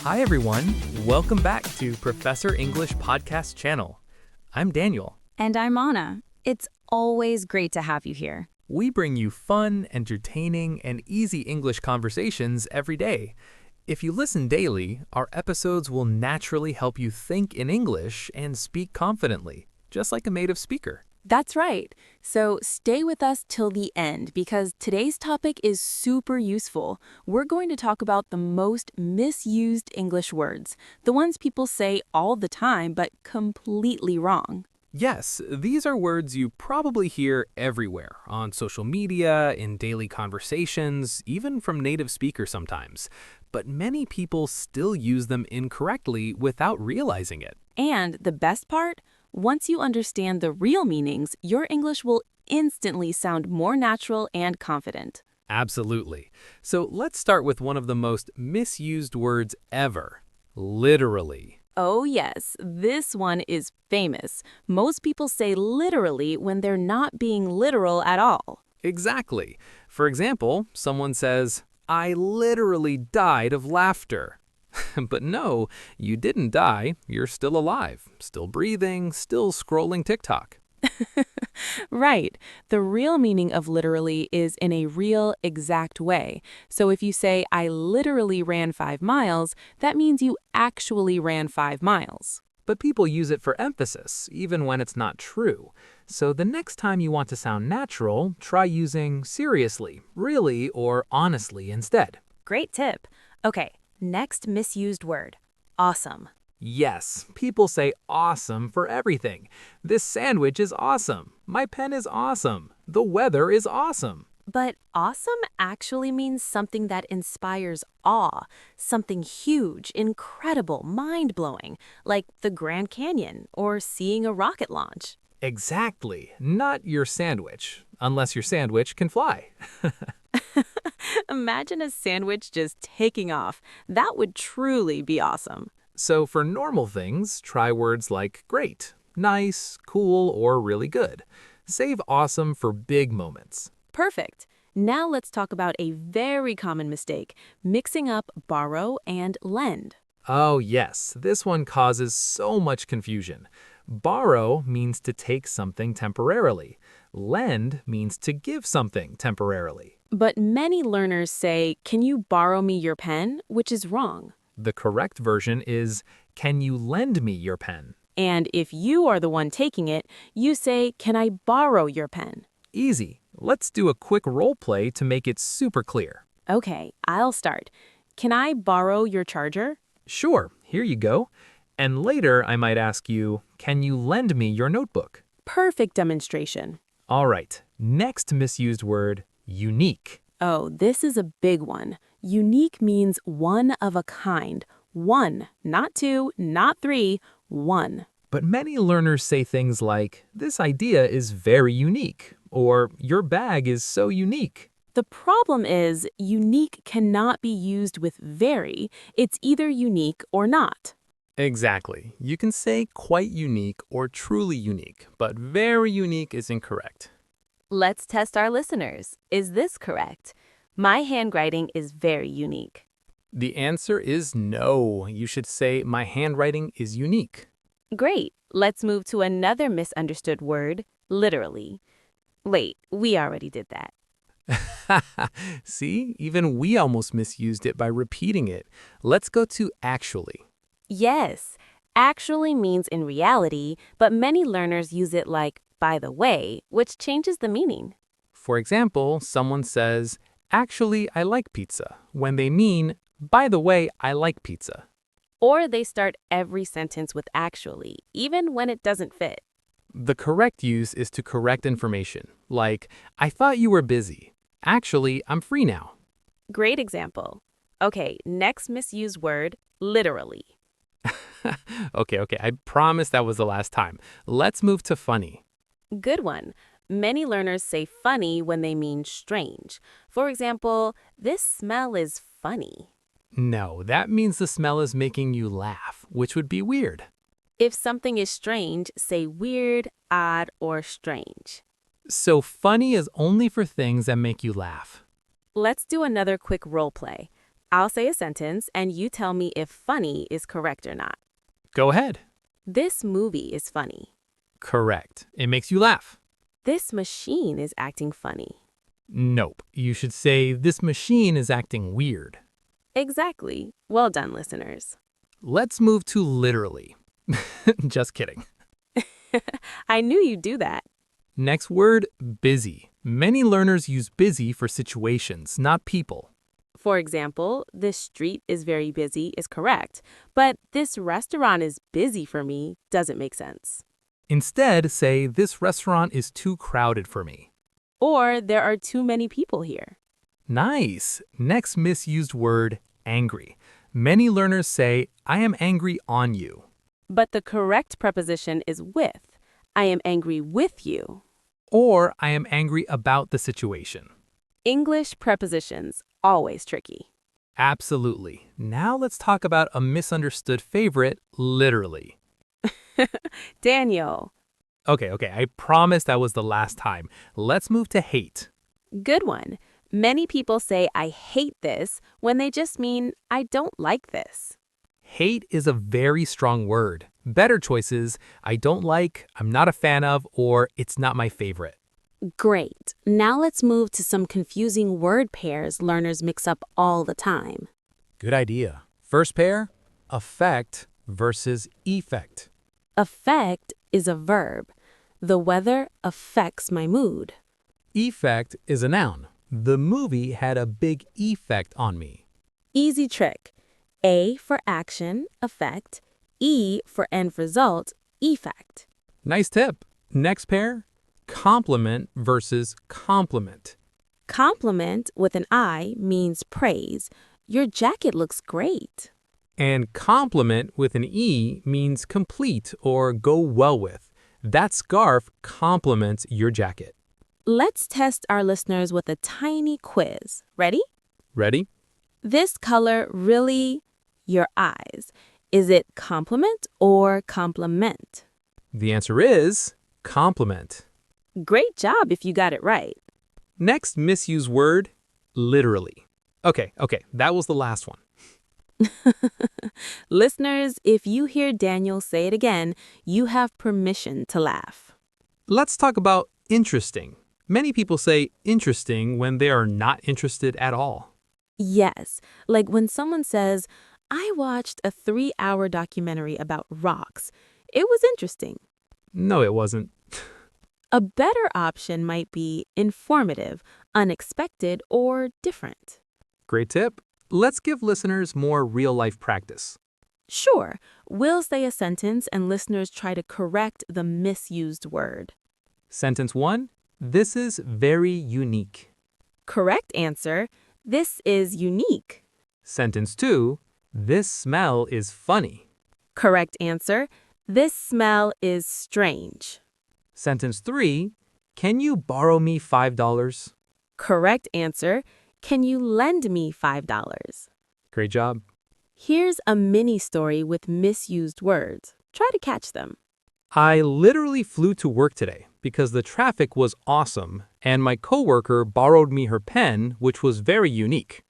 Hi everyone, welcome back to Professor English Podcast Channel. I'm Daniel. And I'm Anna. It's always great to have you here. We bring you fun, entertaining, and easy English conversations every day. If you listen daily, our episodes will naturally help you think in English and speak confidently, just like a native speaker. That's right. So stay with us till the end because today's topic is super useful. We're going to talk about the most misused English words, the ones people say all the time but completely wrong. Yes, these are words you probably hear everywhere, on social media, in daily conversations, even from native speakers sometimes. But many people still use them incorrectly without realizing it. And the best part? Once you understand the real meanings, your English will instantly sound more natural and confident. Absolutely. So let's start with one of the most misused words ever, literally. Oh yes, this one is famous. Most people say literally when they're not being literal at all. Exactly. For example, someone says, "I literally died of laughter." But no, you didn't die. You're still alive, still breathing, still scrolling TikTok. Right. The real meaning of literally is in a real, exact way. So if you say, I literally ran 5 miles, that means you actually ran 5 miles. But people use it for emphasis, even when it's not true. So the next time you want to sound natural, try using seriously, really, or honestly instead. Great tip. Okay, next misused word. Awesome. Yes, people say awesome for everything. This sandwich is awesome. My pen is awesome. The weather is awesome. But awesome actually means something that inspires awe, something huge, incredible, mind-blowing, like the Grand Canyon or seeing a rocket launch. Exactly. Not your sandwich, unless your sandwich can fly. Imagine a sandwich just taking off. That would truly be awesome. So for normal things, try words like great, nice, cool, or really good. Save awesome for big moments. Perfect. Now let's talk about a very common mistake, mixing up borrow and lend. Oh yes, this one causes so much confusion. Borrow means to take something temporarily. Lend means to give something temporarily. But many learners say, can you borrow me your pen? Which is wrong. The correct version is, can you lend me your pen? And if you are the one taking it, you say, can I borrow your pen? Easy. Let's do a quick role play to make it super clear. Okay, I'll start. Can I borrow your charger? Sure, here you go. And later I might ask you, can you lend me your notebook? Perfect demonstration. All right, next misused word, unique. Oh, this is a big one. Unique means one of a kind. One, not two, not three, one. But many learners say things like, this idea is very unique, or your bag is so unique. The problem is, unique cannot be used with very. It's either unique or not. Exactly. You can say quite unique or truly unique, but very unique is incorrect. Let's test our listeners. Is this correct? My handwriting is very unique. The answer is no. You should say my handwriting is unique. Great. Let's move to another misunderstood word, literally. Wait, we already did that. See, even we almost misused it by repeating it. Let's go to actually. Yes, actually means in reality, but many learners use it like by the way, which changes the meaning. For example, someone says, actually, I like pizza, when they mean, by the way, I like pizza. Or they start every sentence with actually, even when it doesn't fit. The correct use is to correct information, like, I thought you were busy. Actually, I'm free now. Great example. Okay, next misused word, literally. Okay, I promise that was the last time. Let's move to funny. Good one. Many learners say funny when they mean strange. For example, this smell is funny. No, that means the smell is making you laugh, which would be weird. If something is strange, say weird, odd, or strange. So funny is only for things that make you laugh. Let's do another quick role play. I'll say a sentence and you tell me if funny is correct or not. Go ahead. This movie is funny. Correct. It makes you laugh. This machine is acting funny. Nope. You should say, this machine is acting weird. Exactly. Well done, listeners. Let's move to literally. Just kidding. I knew you'd do that. Next word, busy. Many learners use busy for situations, not people. For example, this street is very busy is correct, but this restaurant is busy for me doesn't make sense. Instead, say, this restaurant is too crowded for me. Or there are too many people here. Nice. Next misused word, angry. Many learners say, I am angry on you. But the correct preposition is with. I am angry with you. Or I am angry about the situation. English prepositions, always tricky. Absolutely. Now let's talk about a misunderstood favorite, literally. Daniel. Okay, I promise that was the last time. Let's move to hate. Good one. Many people say I hate this when they just mean I don't like this. Hate is a very strong word. Better choices, I don't like, I'm not a fan of, or it's not my favorite. Great. Now let's move to some confusing word pairs learners mix up all the time. Good idea. First pair, affect versus effect. Affect is a verb. The weather affects my mood. Effect is a noun. The movie had a big effect on me. Easy trick. A for action, effect. E for end result, effect. Nice tip. Next pair, compliment versus compliment. Compliment with an I means praise. Your jacket looks great. And compliment with an E means complete or go well with. That scarf complements your jacket. Let's test our listeners with a tiny quiz. Ready? Ready? This color really, your eyes. Is it compliment or compliment? The answer is compliment. Great job if you got it right. Next misuse word, literally. Okay, that was the last one. Listeners, if you hear Daniel say it again, you have permission to laugh. Let's talk about interesting. Many people say interesting when they are not interested at all. Yes, like when someone says, I watched a 3-hour documentary about rocks. It was interesting. No, it wasn't. A better option might be informative, unexpected, or different. Great tip. Let's give listeners more real-life practice. Sure, we'll say a sentence and listeners try to correct the misused word. Sentence 1, this is very unique. Correct answer, this is unique. Sentence 2, this smell is funny. Correct answer, this smell is strange. Sentence 3, can you borrow me $5? Correct answer, can you lend me $5? Great job. Here's a mini story with misused words. Try to catch them. I literally flew to work today because the traffic was awesome and my coworker borrowed me her pen, which was very unique.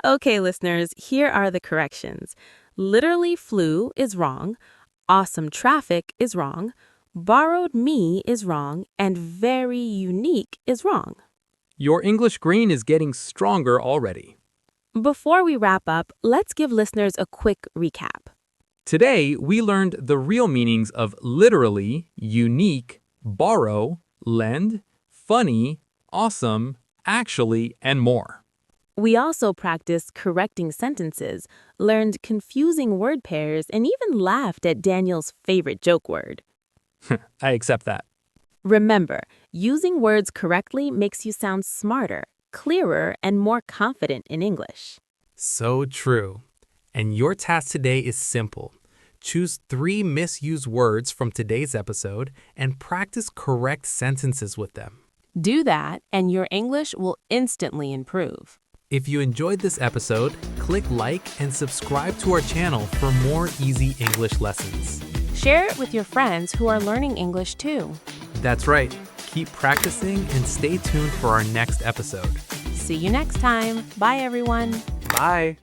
Okay, listeners, here are the corrections. Literally flew is wrong, awesome traffic is wrong, borrowed me is wrong, and very unique is wrong. Your English green is getting stronger already. Before we wrap up, let's give listeners a quick recap. Today, we learned the real meanings of literally, unique, borrow, lend, funny, awesome, actually, and more. We also practiced correcting sentences, learned confusing word pairs, and even laughed at Daniel's favorite joke word. I accept that. Remember, using words correctly makes you sound smarter, clearer, and more confident in English. So true. And your task today is simple. Choose 3 misused words from today's episode and practice correct sentences with them. Do that, and your English will instantly improve. If you enjoyed this episode, click like and subscribe to our channel for more easy English lessons. Share it with your friends who are learning English too. That's right. Keep practicing and stay tuned for our next episode. See you next time. Bye, everyone. Bye.